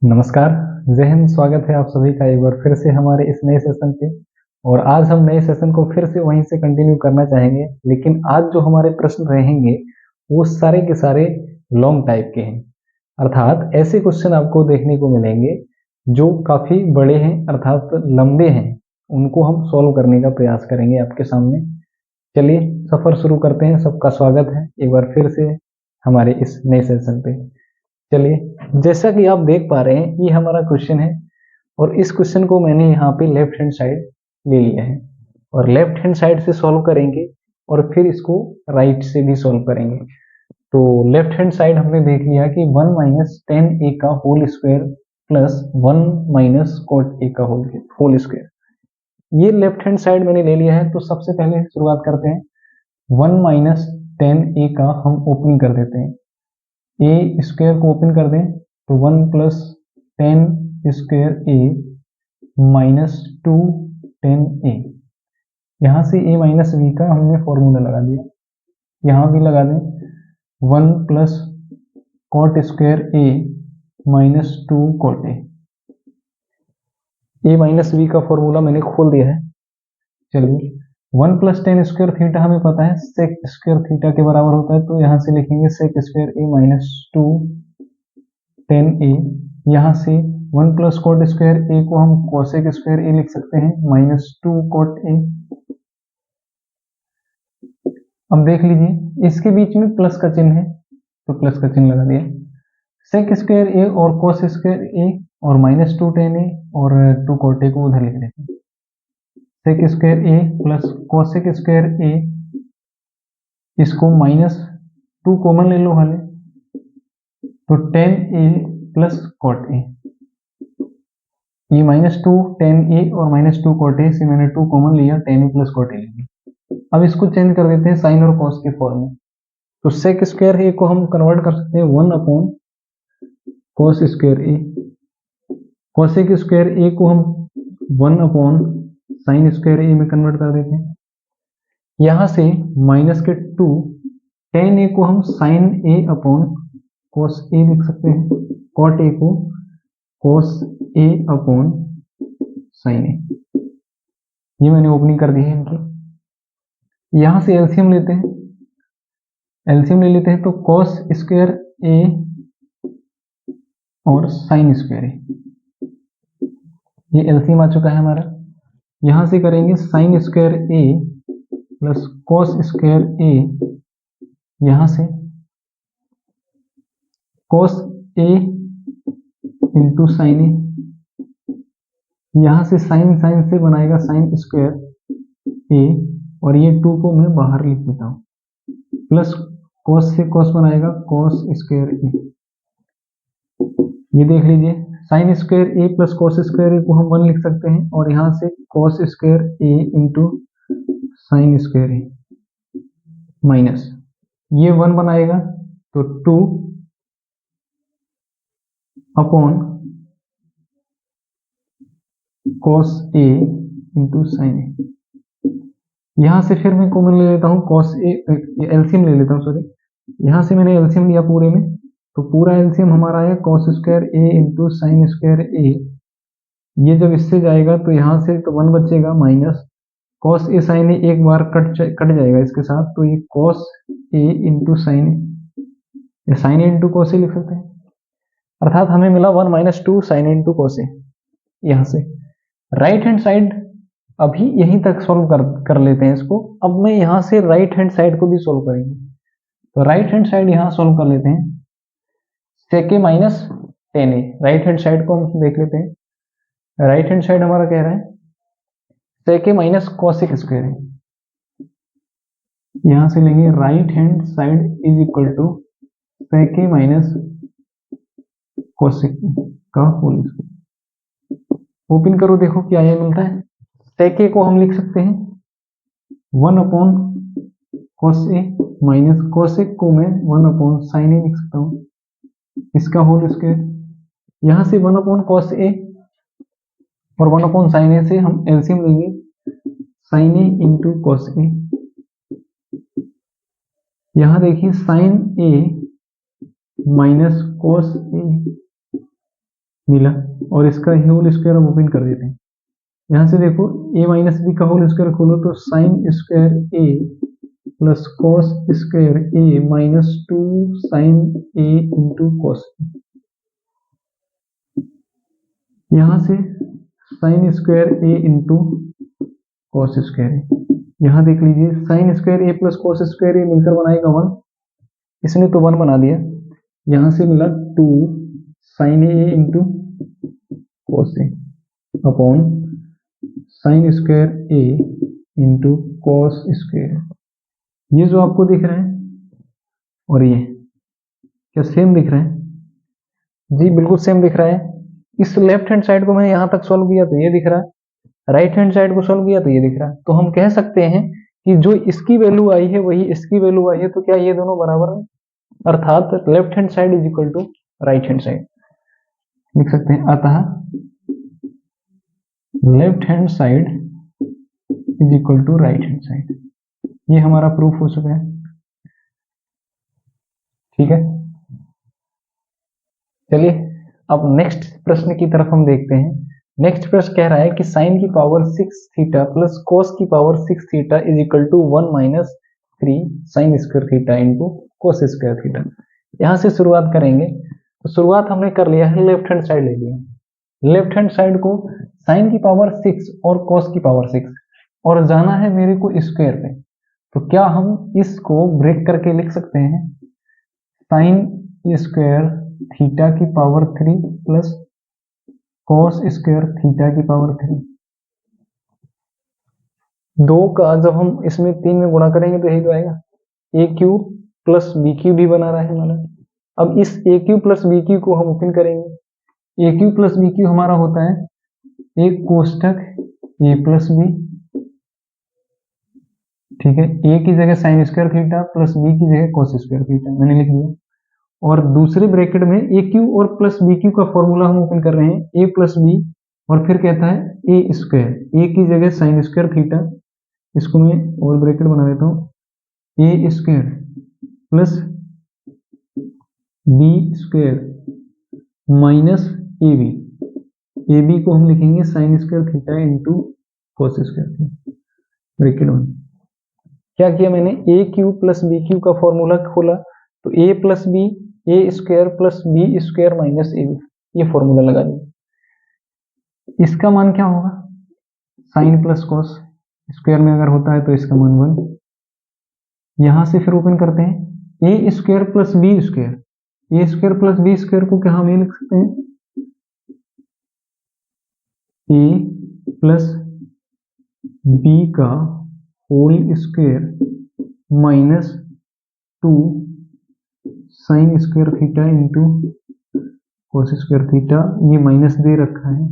नमस्कार, जय हिंद। स्वागत है आप सभी का एक बार फिर से हमारे इस नए सेशन पे। और आज हम नए सेशन को फिर से वहीं से कंटिन्यू करना चाहेंगे, लेकिन आज जो हमारे प्रश्न रहेंगे वो सारे के सारे लॉन्ग टाइप के हैं। अर्थात ऐसे क्वेश्चन आपको देखने को मिलेंगे जो काफ़ी बड़े हैं, अर्थात लंबे हैं। उनको हम सॉल्व करने का प्रयास करेंगे आपके सामने। चलिए सफ़र शुरू करते हैं। सबका स्वागत है एक बार फिर से हमारे इस नए सेशन पे। चलिए, जैसा कि आप देख पा रहे हैं ये हमारा क्वेश्चन है और इस क्वेश्चन को मैंने यहाँ पे लेफ्ट हैंड साइड ले लिया है और लेफ्ट हैंड साइड से सॉल्व करेंगे और फिर इसको राइट से भी सॉल्व करेंगे। तो लेफ्ट हैंड साइड हमने देख लिया कि 1 माइनस टेन ए का whole square plus 1 minus cot a का होल स्क्वायर, ये लेफ्ट हैंड साइड मैंने ले लिया है। तो सबसे पहले शुरुआत करते हैं। 1 माइनस टेन ए का हम ओपनिंग कर देते हैं। ए स्क्वायर को ओपन कर दें तो 1 plus ten square a minus 2 ten ए। यहाँ से ए माइनस बी का हमने फॉर्मूला लगा दिया, यहाँ भी लगा दें। 1 plus cot square a minus 2 cot a minus b का फॉर्मूला मैंने खोल दिया है। चलिए, 1 प्लस टेन स्क्वायर थीटा हमें पता है सेक स्क्वायर थीटा के बराबर होता है, तो यहाँ से लिखेंगे सेक स्क्वायर ए माइनस 2 टेन ए। यहाँ से 1 प्लस कॉट स्क्वायर ए को हम कोसेक स्क्वायर ए लिख सकते हैं माइनस 2 कॉट ए। अब देख लीजिए इसके बीच में प्लस का चिन्ह है तो प्लस का चिन्ह लगा दिया। सेक स्क्वायर ए और कोस स्क्वायर ए और माइनस 2 टेन ए और 2 कॉट ए को उधर लिख देते हैं। Sec square a plus cosec square a, इसको माइनस 2 कॉमन ले लो वाले, तो tan a plus cot a. ये माइनस 2 टेन ए और माइनस 2 कॉट ए से मैंने 2 कॉमन लिया, tan a plus cot a लिया। अब इसको चेंज कर देते हैं साइन और कॉस के फॉर्म में। तो सेक स्क्वायर ए को हम कन्वर्ट कर सकते हैं 1 अपॉन कॉस स्क्वायर ए। कॉसेक स्क्वायर ए को हम 1 अपॉन साइन स्क्वायर ए में कन्वर्ट कर देते हैं। यहाँ से माइनस के 2 टेन ए को हम sign A upon cos A लिख सकते हैं, कॉट ए को कॉस ए अपॉन साइन ए। ये मैंने ओपनिंग कर दी है इनकी। यहाँ से एलसीएम लेते हैं, एलसीएम ले लेते हैं तो कॉस स्क्वायर ए और साइन स्क्वायर ए, ये एलसीएम आ चुका है हमारा। यहाँ से करेंगे sine square a plus cos square a, यहाँ से कॉस ए इंटू साइन ए, यहाँ से साइन साइन से बनाएगा साइन स्क्वायर ए और ये 2 को मैं बाहर लिख देता हूँ, प्लस कॉस से कॉस बनाएगा कॉस स्क्वायर ए। ये देख लीजिए sine square a plus cos square ए को हम 1 लिख सकते हैं और यहाँ से cos square A into sine square a minus ये 1 बनाएगा तो 2 upon cos A into sine ए। यहाँ से फिर मैं कॉमन ले लेता हूँ कॉस ए, एलसीएम ले लेता हूँ सॉरी। यहाँ से मैंने एलसीएम लिया पूरे में, तो पूरा एलसीएम हमारा है कॉस स्क्वायर ए इंटू साइन स्क्वायर ए। ये जब इससे जाएगा तो यहाँ से तो 1 बचेगा माइनस कॉस ए साइन ए एक बार कट जाएगा इसके साथ, तो ये cos A into sine A, sign A into cos A लिख सकते हैं। अर्थात हमें मिला 1 minus 2 sign A into cos A. यहाँ से राइट हैंड साइड अभी यहीं तक सॉल्व कर लेते हैं इसको। अब मैं यहाँ से राइट हैंड साइड को भी सॉल्व करेंगे, तो राइट हैंड साइड यहाँ सॉल्व कर लेते हैं। सेक a minus tan A, right hand side को हम देख लेते हैं। राइट हैंड साइड हमारा कह रहा है sec a minus cosec square a. यहाँ से लेंगे right hand side is equal to sec a minus cosec का होल स्क्वायर। ओपन करो, देखो क्या ये मिलता है। सेक ए को हम लिख सकते हैं 1 upon cos A minus cosec को मैं 1 अपॉन साइन ए लिख सकता हूँ, इसका होल स्क्वायर। यहाँ से 1 अपॉन कॉस ए और 1 अपॉन साइन ए से हम एलसीएम लेंगे, sign A into cos A. यहाँ देखिए sign A minus cos A मिला, और इसका होल स्क्वायर हम ओपन कर देते हैं। यहाँ से देखो a माइनस बी का होल स्क्वायर खोलो तो sine square a plus cos square a minus 2 sine a into cos. यहाँ से sine square a into cos square, यहाँ देख लीजिए sine square a plus cos square a मिलकर बनाएगा 1, इसने तो 1 बना दिया। यहाँ से मिला 2 sine a into cos a upon sine square a into cos square. ये जो आपको दिख रहा है और ये क्या सेम दिख रहा है? जी बिल्कुल सेम दिख रहा है। इस लेफ्ट हैंड साइड को मैंने यहाँ तक सॉल्व किया तो ये दिख रहा है, राइट हैंड साइड को सॉल्व किया तो ये दिख रहा है। तो हम कह सकते हैं कि जो इसकी वैल्यू आई है वही इसकी वैल्यू आई है, तो क्या ये दोनों बराबर है? अर्थात left hand side is equal to right hand side लिख सकते हैं। अतः left hand side is equal to right hand side, ये हमारा प्रूफ हो चुका है। ठीक है, चलिए अब नेक्स्ट प्रश्न की तरफ हम देखते हैं। नेक्स्ट प्रश्न कह रहा है कि साइन की पावर 6 थीटा प्लस कॉस की power 6 theta is equal to 1 minus 3 sine square theta into cos square theta. यहां से शुरुआत करेंगे, तो शुरुआत हमने कर लिया है, लेफ्ट हैंड साइड ले लिया। लेफ्ट हैंड साइड को साइन की पावर 6 और कॉस की पावर 6 और जाना है मेरे को स्क्वायर पे, तो क्या हम इसको ब्रेक करके लिख सकते हैं? साइन स्क्वायर थीटा की power 3 plus cos square theta की पावर 3। दो का जब हम इसमें 3 में गुणा करेंगे तो यही तो आएगा, ए क्यू प्लस बी क्यू भी बना रहा है हमारा। अब इस ए क्यू प्लस बी क्यू को हम ओपन करेंगे। ए क्यू प्लस बी क्यू हमारा होता है एक कोष्टक ए प्लस बी, ठीक है, ए की जगह sine square theta plus b की जगह कॉस स्क्वायर थीटा मैंने लिख दिया, और दूसरे ब्रैकेट में ए क्यू और प्लस बी क्यू का फॉर्मूला हम ओपन कर रहे हैं, ए प्लस बी, और फिर कहता है ए स्क्वायर, ए की जगह साइन स्क्वायर थीटा, इसको मैं और ब्रैकेट बना देता हूँ, a square plus B square minus a b को हम लिखेंगे sine square theta into cos square theta bracket में। क्या किया मैंने, a cube plus b cube का फॉर्मूला खोला तो a plus b a square plus B square minus a b, ये फॉर्मूला लगा दिया। इसका मान क्या होगा, साइन प्लस कॉस, स्क्वायर में अगर होता है तो इसका मान 1। यहां से फिर ओपन करते हैं, a square plus B square, a square plus B square को क्या हम ये लिख सकते हैं, ए प्लस बी का whole square minus 2 sine square theta into cos square theta, ये माइनस दे रखा है,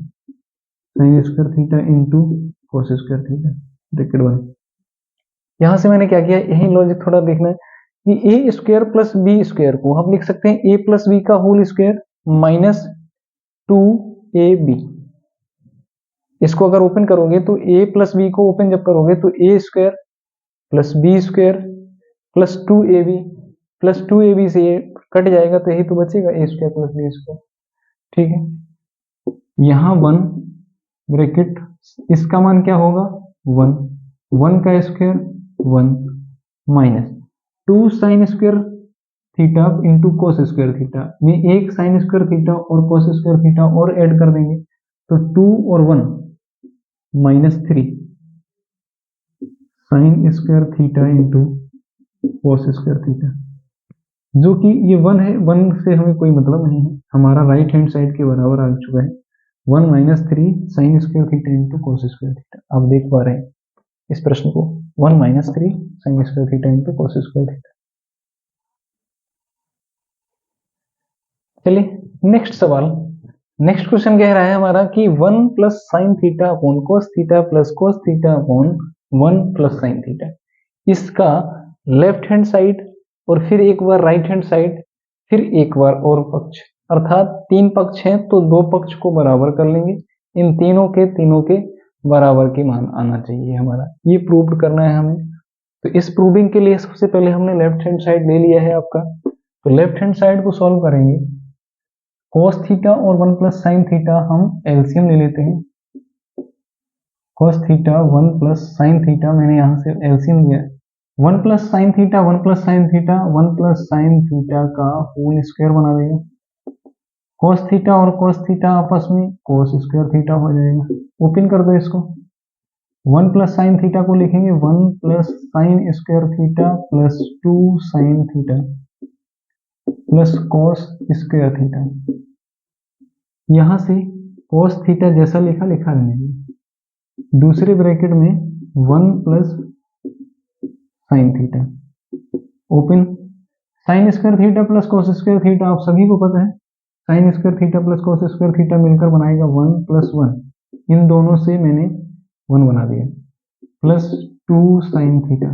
sine square theta into cos square theta bracket 1। यहां से मैंने क्या किया, यही लॉजिक थोड़ा देखना है कि ए स्क्वायर प्लस बी स्क्वायर को हम लिख सकते हैं ए प्लस बी का होल स्क्वायर माइनस 2ab। इसको अगर ओपन करोगे तो ए प्लस बी को ओपन जब करोगे तो a square plus B square plus 2ab से ये कट जाएगा तो यही तो बचेगा, a square plus B square. ठीक है, यहां 1 ब्रैकेट, इसका मान क्या होगा 1 का square 1 minus 2 sine square theta into cos square theta में एक साइन स्क्वायर थीटा और कॉस स्क्वायर थीटा और ऐड कर देंगे तो 2 और 1 minus 3 sine square theta into cos square theta, जो कि ये 1 है, 1 से हमें कोई मतलब नहीं है, हमारा राइट हैंड साइड के बराबर आ चुका है। 1 minus 3 sine square theta into cos square theta, आप देख पा रहे हैं इस प्रश्न को, 1 minus 3 sine square theta into cos square theta. चलिए नेक्स्ट सवाल, नेक्स्ट क्वेश्चन कह रहा है हमारा कि 1 plus sign theta upon cos theta plus cos theta upon 1 plus sine theta, इसका लेफ्ट हैंड साइड और फिर एक बार राइट हैंड साइड फिर एक बार और पक्ष, अर्थात 3 पक्ष हैं तो 2 पक्ष को बराबर कर लेंगे, इन तीनों के बराबर के मान आना चाहिए हमारा, ये प्रूव करना है हमें। तो इस प्रूविंग के लिए सबसे पहले हमने लेफ्ट हैंड साइड ले लिया है आपका, तो लेफ्ट हैंड साइड को सॉल्व करेंगे, cos थीटा और 1 प्लस साइन थीटा हम एलसीएम ले लेते हैं। cos theta 1 plus sine theta मैंने यहाँ से एलसीएम लिया। 1 plus sine theta 1 plus sine theta 1 plus sign theta का होल स्क्वायर बना देगा। cos थीटा और cos थीटा आपस में cos स्क्वायर थीटा हो जाएगा। ओपन कर दो इसको। 1 प्लस साइन थीटा को लिखेंगे 1 plus sign square theta plus 2 sine theta plus cos square theta. यहां से cos थीटा जैसा लिखा रहने दीजिए। दूसरे ब्रैकेट में 1 plus sine theta open. Sign square theta plus cos square theta आप सभी को पता है, sine square theta plus cos square theta मिलकर बनाएगा 1 प्लस 1। इन दोनों से मैंने 1 बना दिया प्लस 2 साइन थीटा।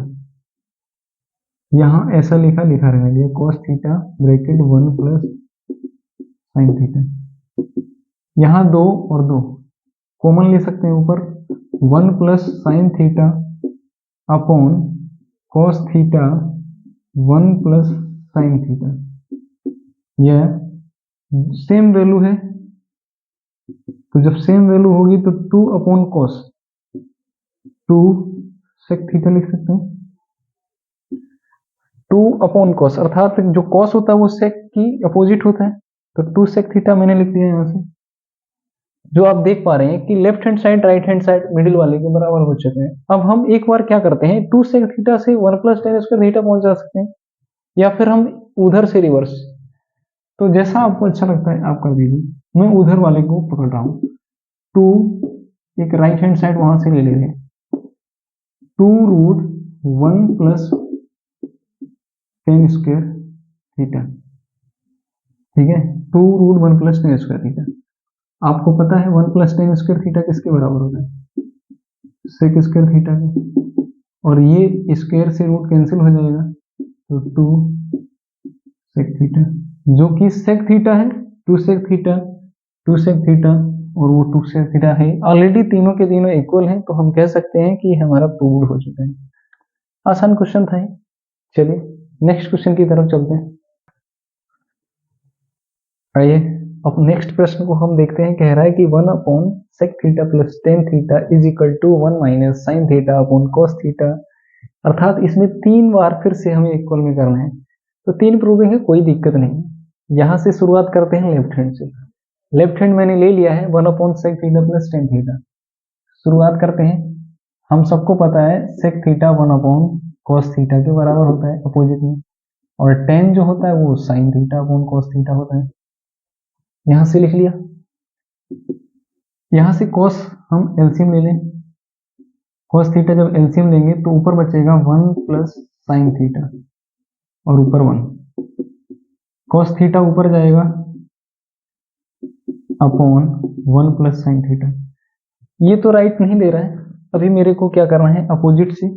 यहाँ ऐसा लिखा रहने दिया cos theta bracket 1 plus sine theta. यहाँ 2 और 2 कॉमन ले सकते हैं ऊपर। 1 plus sign theta upon cos theta 1 plus sine theta. यह सेम वैल्यू है, तो जब सेम वैल्यू होगी तो 2 अपॉन cos 2 sec थीटा लिख सकते हैं। 2 अपॉन cos अर्थात जो cos होता है वो sec की अपोजिट होता है, तो 2 sec थीटा मैंने लिख दिया यहाँ से। जो आप देख पा रहे हैं कि left hand side right hand side middle वाले के बराबर हो चुके हैं। अब हम एक बार क्या करते हैं 2 sec थीटा से 1 प्लस tan स्क्वायर थीटा पहुंच जा सकते हैं, या फिर हम उधर से रिवर्स। तो जैसा आपको अच्छा लगता है आप कर दीजिए। मैं उधर वाले को पकड़ रहा हूँ। 2 एक राइट हैंड साइड वहां से ले रहे हैं। 2 root 1 plus tan square theta, ठीक है। 2 root 1 plus tan square theta. आपको पता है 1 प्लस tan स्क्वायर थीटा किसके बराबर होता है, सेक स्क्वायर थीटा के। और ये स्क्वायर से रूट कैंसिल हो जाएगा, तो 2 सेक थीटा, जो कि सेक थीटा है। 2 सेक थीटा 2 सेक थीटा और वो 2 सेक थीटा है। ऑलरेडी तीनों के तीनों इक्वल हैं, तो हम कह सकते हैं कि हमारा प्रूव्ड हो चुका है। आसान क्वेश्चन था ये। चलिए नेक्स्ट क्वेश्चन की तरफ चलते हैं। आइए अब नेक्स्ट प्रश्न को हम देखते हैं। कह रहा है कि 1 upon sec theta plus tan theta is equal to 1 minus sine theta upon cos theta. अर्थात इसमें 3 बार फिर से हमें इक्वल में करना है, तो 3 प्रूविंग है, कोई दिक्कत नहीं। यहाँ से शुरुआत करते हैं लेफ्ट हैंड से। लेफ्ट हैंड मैंने ले लिया है 1 upon sec theta plus tan theta. शुरुआत करते हैं। हम सबको पता है sec theta 1 upon cos theta के बराबर होता है अपोजिट में, और टेन जो होता है वो sign theta upon cos theta होता है। यहां से लिख लिया। यहां से cos हम एलसीएम ले लें। cos थीटा जब एलसीएम लेंगे तो ऊपर बचेगा 1 प्लस साइन थीटा और ऊपर 1। cos थीटा ऊपर जाएगा अपॉन 1 प्लस साइन थीटा। ये तो राइट नहीं दे रहा है, अभी मेरे को क्या करना है, अपोजिट से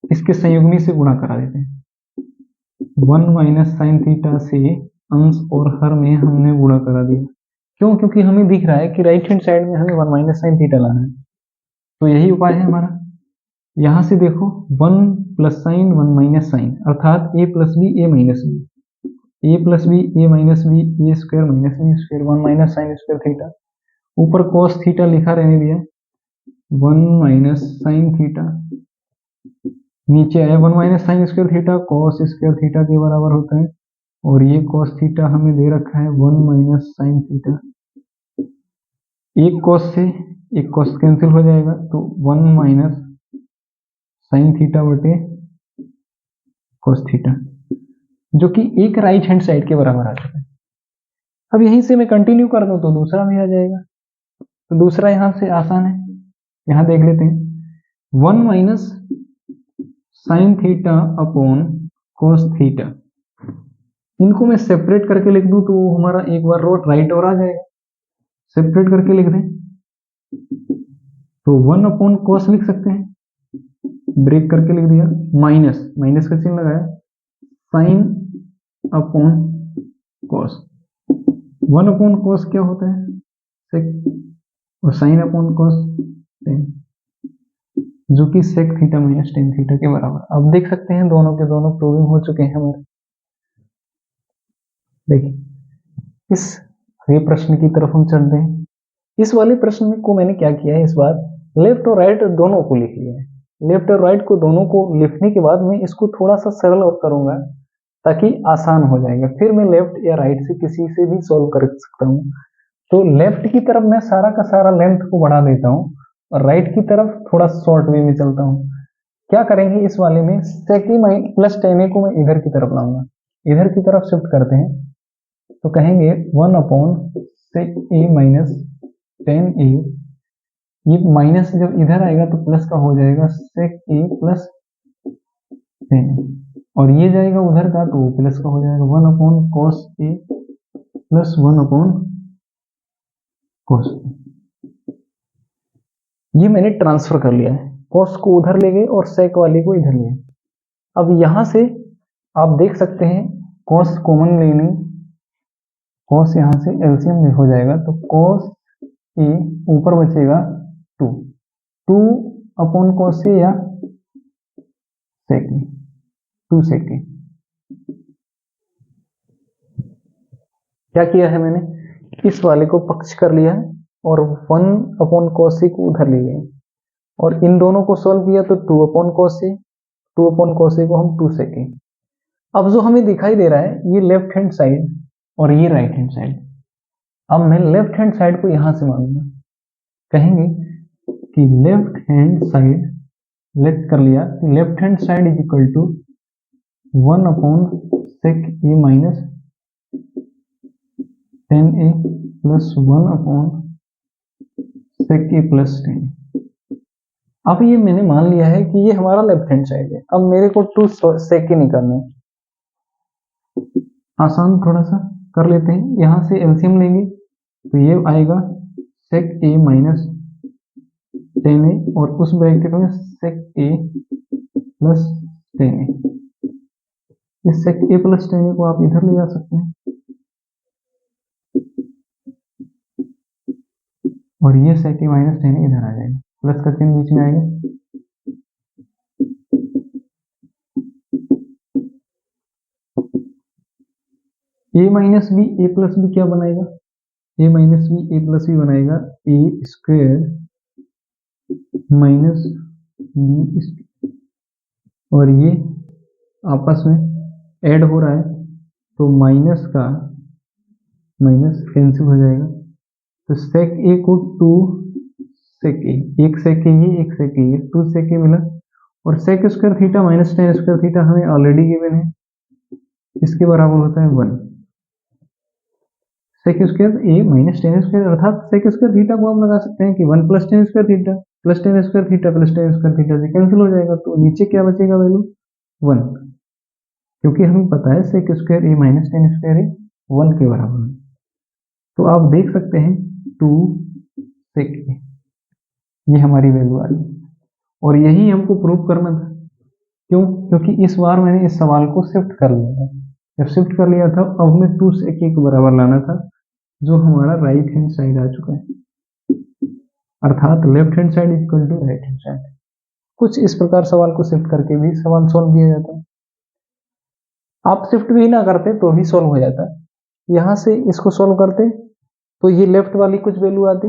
इसके संयुग्मी से गुणा करा देते हैं। 1 माइनस साइन थीटा से अंश और हर में हमने गुणा करा दिया। क्यों? क्योंकि हमें दिख रहा है कि राइट हैंड साइड में हमें 1 माइनस साइन थीटा लाना है, तो यही उपाय है हमारा। यहां से देखो 1 प्लस साइन 1 माइनस साइन, अर्थात a plus b a minus b, a plus b a minus b, a square minus b square, 1 minus sine square theta. ऊपर cos थीटा लिखा रहने दिया 1 माइनस साइन थीटा, नीचे आया 1 minus sine square theta cos square theta के बराबर होता है, और ये cos थीटा हमें दे रखा है 1 माइनस साइन थीटा। एक cos से एक cos कैंसिल हो जाएगा, तो 1 माइनस साइन थीटा बटे cos थीटा, जो कि एक राइट हैंड साइड के बराबर आ चुका है। अब यहीं से मैं कंटिन्यू कर दूं तो दूसरा भी आ जाएगा, तो दूसरा यहां से आसान है। यहां देख लेते हैं 1 minus sine theta upon cos theta. इनको मैं सेपरेट करके लिख दूं तो हमारा एक बार राइट और आ जाएगा। सेपरेट करके लिख दें तो 1 अपॉन cos लिख सकते हैं, ब्रेक करके लिख दिया, माइनस माइनस का चिन्ह लगाया, sine upon cos। 1 upon cos क्या होता है, सेक, और साइन अपॉन cos टेन, जो कि sec theta minus tan theta के बराबर। अब देख सकते हैं दोनों के दोनों प्रूविंग हो चुके हैं हमारे। देखिए इस ये प्रश्न की तरफ हम चलते हैं। इस वाले प्रश्न को मैंने क्या किया है, इस बार लेफ्ट और राइट दोनों को लिख लिया है। लेफ्ट और राइट को दोनों को लिखने के बाद मैं इसको थोड़ा सा सरल और करूंगा ताकि आसान हो जाएगा। फिर मैं लेफ्ट या राइट से किसी से भी सॉल्व कर सकता हूँ। तो लेफ्ट की तरफ मैं सारा का सारा लेंथ को बढ़ा देता हूँ और राइट की तरफ थोड़ा शॉर्ट वे में चलता हूँ। क्या करेंगे इस वाले में, sec a प्लस टेन ए को मैं इधर की तरफ लाऊंगा, इधर की तरफ शिफ्ट करते हैं। तो कहेंगे 1/sec a माइनस टेन ए, ये माइनस जब इधर आएगा तो प्लस का हो जाएगा sec a प्लस टेन, और ये जाएगा उधर का तो प्लस का हो जाएगा 1/cos a plus 1/cos a। ये मैंने ट्रांसफर कर लिया है, cos को उधर ले गए और sec वाले को इधर ले। अब यहां से आप देख सकते हैं cos कॉमन लेने, cos यहां से एलसीएम में हो जाएगा तो cos a ऊपर बचेगा 2/cos a या sec a, 2 sec a। क्या किया है मैंने, इस वाले को पक्ष कर लिया है और 1/cos a को उधर ले गए और इन दोनों को सॉल्व किया तो 2/cos a, 2/cos a को हम 2 sec a। अब जो हमें दिखाई दे रहा है ये लेफ्ट हैंड साइड और ये राइट हैंड साइड। अब मैं लेफ्ट हैंड साइड को यहां से मानूंगा, कहेंगे कि लेफ्ट हैंड साइड लेफ्ट कर लिया, left hand side is equal to 1/sec a minus 10a plus 1/sec a plus 10। अब ये मैंने मान लिया है कि ये हमारा लेफ्ट हैंड साइड है। अब मेरे को 2 sec a निकालना है, आसान थोड़ा सा कर लेते हैं। यहां से एलसीएम लेंगे तो ये आएगा sec a माइनस 10a और उस ब्रैकेट में sec a प्लस 10a। इस sec a प्लस 10a को आप इधर ले जा सकते हैं और ये sec a माइनस 10a इधर आ जाएगा, प्लस का चिन्ह बीच में आएगा। a minus b a plus b क्या बनाएगा, a minus b a plus b बनाएगा a स्क्वेयर माइनस बी, और ये आपस में ऐड हो रहा है तो माइनस का माइनस कैंसिल हो जाएगा। तो sec a को 2 sec a, एक sec a ये एक sec a ये 2 sec a मिला, और sec square theta minus tan square theta हमें ऑलरेडी गिवन है, इसके बराबर होता है 1 sec square a minus tan square, अर्थात sec स्क्वायर थीटा को आप लगा सकते हैं कि 1 plus tan square theta plus tan square theta plus tan square theta से कैंसिल हो जाएगा, तो नीचे क्या बचेगा वैल्यू 1, क्योंकि हमें पता है sec square a minus tan square 1 के बराबर है। तो आप देख सकते हैं 2 sec a, ये हमारी वैल्यू आ गई और यही हमको प्रूव करना था। क्यों, क्योंकि इस बार मैंने इस सवाल को शिफ्ट कर लिया था, जब शिफ्ट कर लिया था अब हमें 2 sec a के बराबर लाना था, जो हमारा राइट हैंड साइड आ चुका है, अर्थात left hand side equal to right hand side. कुछ इस प्रकार सवाल को शिफ्ट करके भी सवाल सॉल्व किया जाता है, आप शिफ्ट भी ना करते तो भी सॉल्व हो जाता है। यहां से इसको सॉल्व करते तो ये लेफ्ट वाली कुछ वैल्यू आती,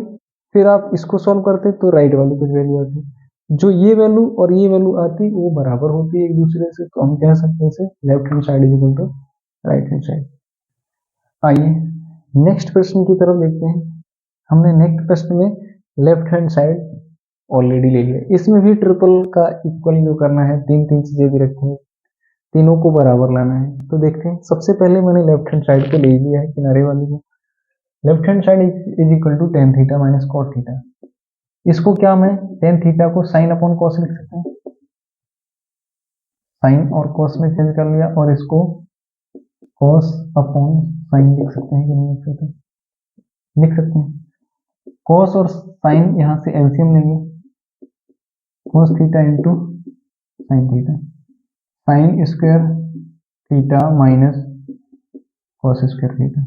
फिर आप इसको सॉल्व करते तो राइट वाली कुछ वैल्यू आती, जो ये वैल्यू और ये वैल्यू आती वो बराबर होती है एक दूसरे से, तो हम कह सकते हैं इसे left hand side is equal to right hand side. आइए नेक्स्ट प्रश्न की तरफ देखते हैं। हमने नेक्स्ट प्रश्न में लेफ्ट हैंड साइड ऑलरेडी ले लिया, इसमें भी ट्रिपल का इक्वल जो करना है, तीन तीन चीजें भी रखी हैं, तीनों को बराबर लाना है। तो देखते हैं, सबसे पहले मैंने लेफ्ट हैंड साइड को ले लिया है, किनारे वाली को। Left hand side is equal to tan theta minus cot theta. इसको क्या मैं tan थीटा को sin अपॉन cos लिख सकता हूँ, sin और cos में चेंज कर लिया, और इसको cos अपॉन sin लिख सकते हैं कि नहीं लिख सकते, लिख सकते हैं। cos और sin यहाँ से एलसीएम लेंगे, cos theta into sin theta, sin square theta minus cos square theta,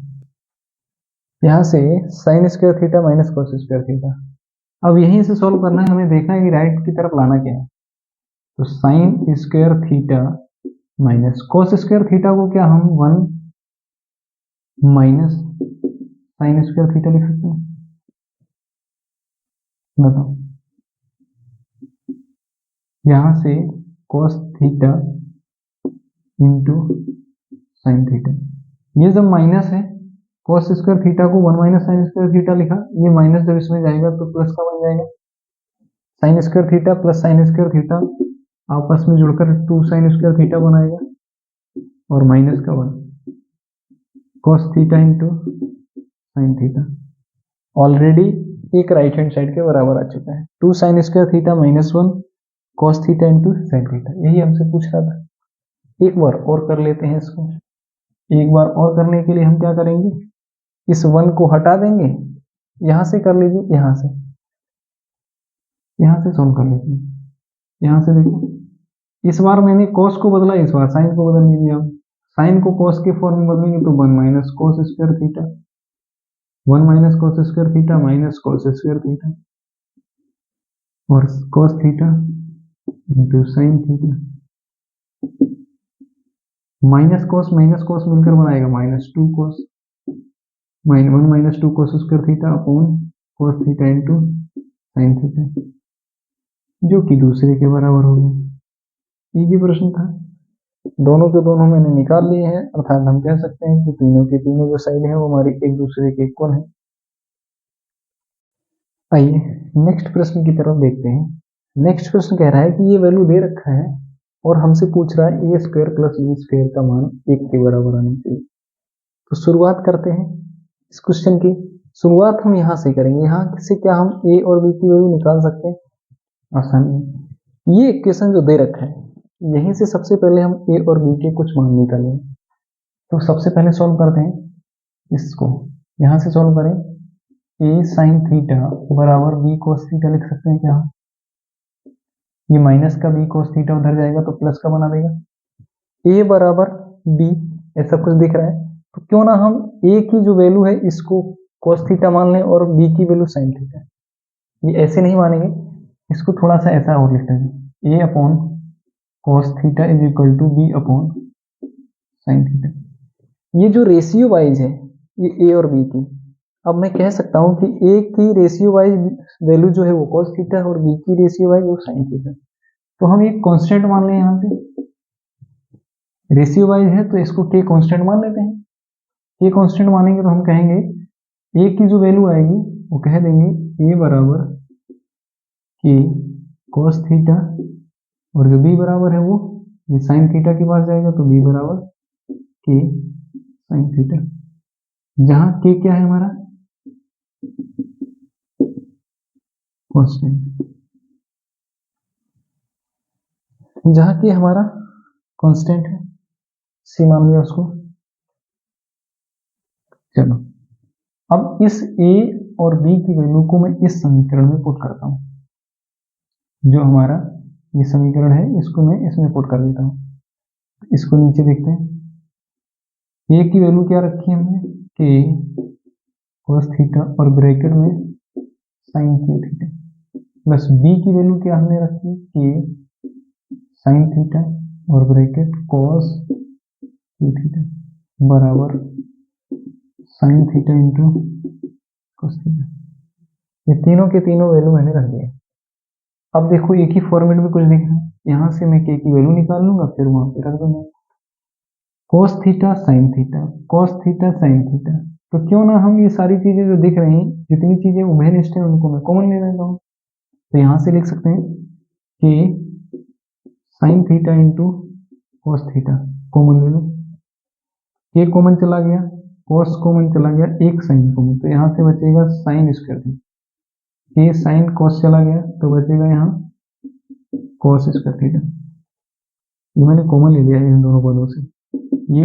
यहाँ से sin square theta minus cos square theta. अब यहीं से सॉल्व करना है, हमें देखना है कि राइट की तरफ लाना क्या है। तो sin square theta minus cos square theta को क्या हम 1 माइनस साइन स्क्वायर थीटा लिख सकते हैं? बताओ। यहां से cos theta into sine theta, ये जब माइनस है cos स्क्वायर थीटा को 1 माइनस साइन स्क्वायर थीटा लिखा, ये माइनस जब इसमें जाएगा तो प्लस का बन जाएगा, sign square theta plus sign square theta आपस में जुड़कर 2 साइन स्क्वायर थीटा बनाएगा और माइनस का 1 cos theta into sine theta, already एक राइट हैंड साइड के बराबर आ चुका है। 2 sine square theta minus 1 cos theta into sine theta, यही हमसे पूछ रहा था। एक बार और कर लेते हैं इसको। एक बार और करने के लिए हम क्या करेंगे, इस 1 को हटा देंगे, यहां से कर लीजिए, यहां से सोल्व कर लेते हैं। यहां से देखो, इस बार मैंने cos को बदला, इस बार साइन को बदल दीजिए। आप साइन को cos के फॉर्म में बदलेंगे तो 1 minus cos square theta, 1 minus cos square theta minus cos square theta और cos theta into sine theta, minus cos मिलकर बनाएगा minus 2 cos, 1 minus 2 cos square theta upon cos theta into sine theta, जो कि दूसरे के बराबर हो गया। एक ही प्रश्न था, दोनों के दोनों मैंने निकाल लिए हैं, अर्थात हम कह सकते हैं कि तीनों के तीनों जो साइड है वो हमारी एक दूसरे के इक्वल है। आइए नेक्स्ट प्रश्न की तरफ देखते हैं। नेक्स्ट प्रश्न कह रहा है कि ये वैल्यू दे रखा है और हमसे पूछ रहा है ए स्क्वायर प्लस बी स्क्वायर का मान 1 के बराबर आना चाहिए। तो शुरुआत करते हैं इस क्वेश्चन की। शुरुआत हम यहाँ से करेंगे, यहाँ से क्या हम ए और बी की वैल्यू निकाल सकते हैं आसानी। ये इक्वेशन जो दे रखा है, यहीं से सबसे पहले हम ए और बी के कुछ मान निकालेंगे। तो सबसे पहले सॉल्व करते हैं इसको, यहां से सॉल्व करें, ए साइन थीटा बराबर बी कोस थीटा लिख सकते हैं क्या? ये माइनस का बी कोस थीटा उधर जाएगा तो प्लस का बना देगा। ए बराबर बी ऐसा कुछ दिख रहा है, तो क्यों ना हम ए की जो वैल्यू है इसको कोस थीटा मान लें और बी की वैल्यू साइन थीटा। ये ऐसे नहीं मानेंगे, इसको थोड़ा सा ऐसा और लिख देंगे, a upon cos theta is equal to b upon sine theta. ये जो रेशियो वाइज है ये ए और बी की, अब मैं कह सकता हूं कि ए की रेशियो वाइज वैल्यू जो है वो cos थीटा और बी की रेशियो वाइज वो साइन थीटा। तो हम एक कांस्टेंट मान लें, यहां से रेशियो वाइज है तो इसको के कांस्टेंट मान लेते हैं। के कांस्टेंट मानेंगे तो हम कहेंगे ए की जो वैल्यू आएगी वो कह देंगे ए बराबर के cos थीटा और जो बी बराबर है वो ये साइन थीटा के पास जाएगा तो बी बराबर के साइन थीटा, जहां के क्या है हमारा कांस्टेंट, जहां के हमारा कांस्टेंट है, सी मान लिया उसको। चलो अब इस ए और बी की वैल्यू को मैं इस समीकरण में पुट करता हूं, जो हमारा ये समीकरण है इसको मैं इसमें पुट कर देता हूं। इसको नीचे देखते हैं, ए की वैल्यू क्या रखी है हमने के cos थीटा और ब्रैकेट में sine cube theta, plus b की वैल्यू क्या हमने रखी है के साइन थीटा और ब्रैकेट cos क्यू थीटा बराबर sine theta into cos theta. ये तीनों के तीनों वैल्यू मैंने रख दिया। अब देखो एक ही फॉर्मेट में कुछ दिख रहा है, यहां से मैं के की वैल्यू निकाल लूंगा फिर वहां पे रख दूंगा cos theta sine theta, cos theta sine theta. तो क्यों ना हम ये सारी चीजें जो दिख रही हैं, जितनी चीजें उभयनिष्ठ हैं उनको मैं कॉमन ले लेता हूँ। तो यहां से लिख सकते हैं कि sign theta into cos theta common ले लो, के कॉमन चला गया, cos कॉमन चला गया, एक साइन कॉमन, तो यहां से बचेगा साइन स्क्वायर थीटा, के साइन cos चला गया तो बचेगा यहाँ cos स्क्वायर थीटा। ये मैंने कॉमन ले लिया है इन दोनों पदों से, ये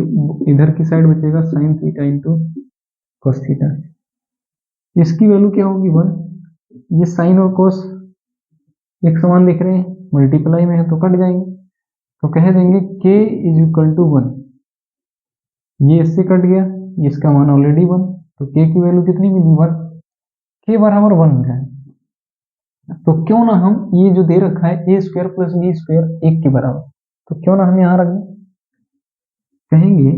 इधर की साइड बचेगा sign theta into cos theta. इसकी वैल्यू क्या होगी 1, ये साइन और cos एक समान दिख रहे हैं, मल्टीप्लाई में है तो कट जाएंगे, तो कह देंगे k इज इक्वल टू 1, ये इससे कट गया, इसका मान ऑलरेडी 1, तो k की वैल्यू कितनी मिली 1, k बराबर 1 मिला है। तो क्यों ना हम ये जो दे रखा है ए स्क्वायर प्लस बी स्क्वायर 1 के बराबर, तो क्यों ना हम यहाँ रख दें, कहेंगे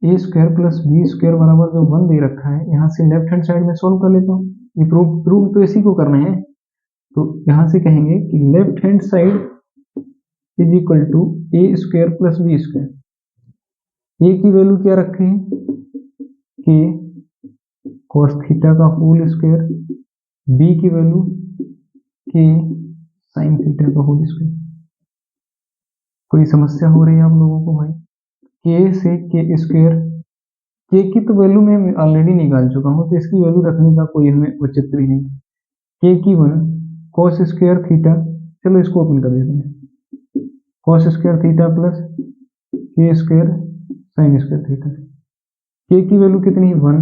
ए स्क्वायर प्लस बी स्क्वायर बराबर जो 1 दे रखा है, यहाँ से लेफ्ट हैंड साइड में सोल्व कर लेता हूँ। ये प्रूव तो इसी को करना है, तो यहाँ से कहेंगे कि left hand side is equal to a square plus B square. A की वैल्यू क्या रखे हैं कि cos थीटा का होल स्क्वायर, बी की वैल्यू के साइन थीटा का होल स्क्वायर। कोई समस्या हो रही है आप लोगों को भाई? के से के स्क्वायर, के की तो वैल्यू मैं ऑलरेडी निकाल चुका हूँ, तो इसकी वैल्यू रखने का कोई हमें औचित्य भी नहीं। के की 1 cos स्क्वायर थीटा, चलो इसको ओपन कर देते हैं, cos स्क्वायर थीटा प्लस के स्क्वायर साइन स्क्वायर थीटा। के की वैल्यू कितनी है 1,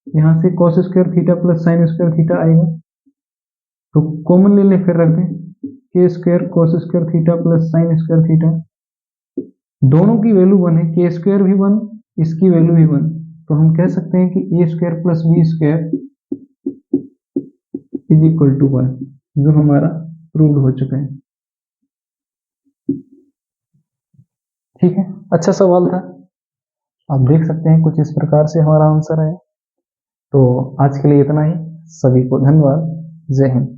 यहाँ से cos square theta plus sign square theta आएगा, तो कॉमन ले लें, फिर रख दें के square cos square theta plus sign square theta. दोनों की वैल्यू 1 है, के स्क्वायर भी 1, इसकी वैल्यू भी 1, तो हम कह सकते हैं कि ए square plus B square is equal to 1, जो हमारा प्रूव्ड हो चुका है। ठीक है, अच्छा सवाल था, आप देख सकते हैं कुछ इस प्रकार से हमारा आंसर है। तो आज के लिए इतना ही, सभी को धन्यवाद, जय हिंद।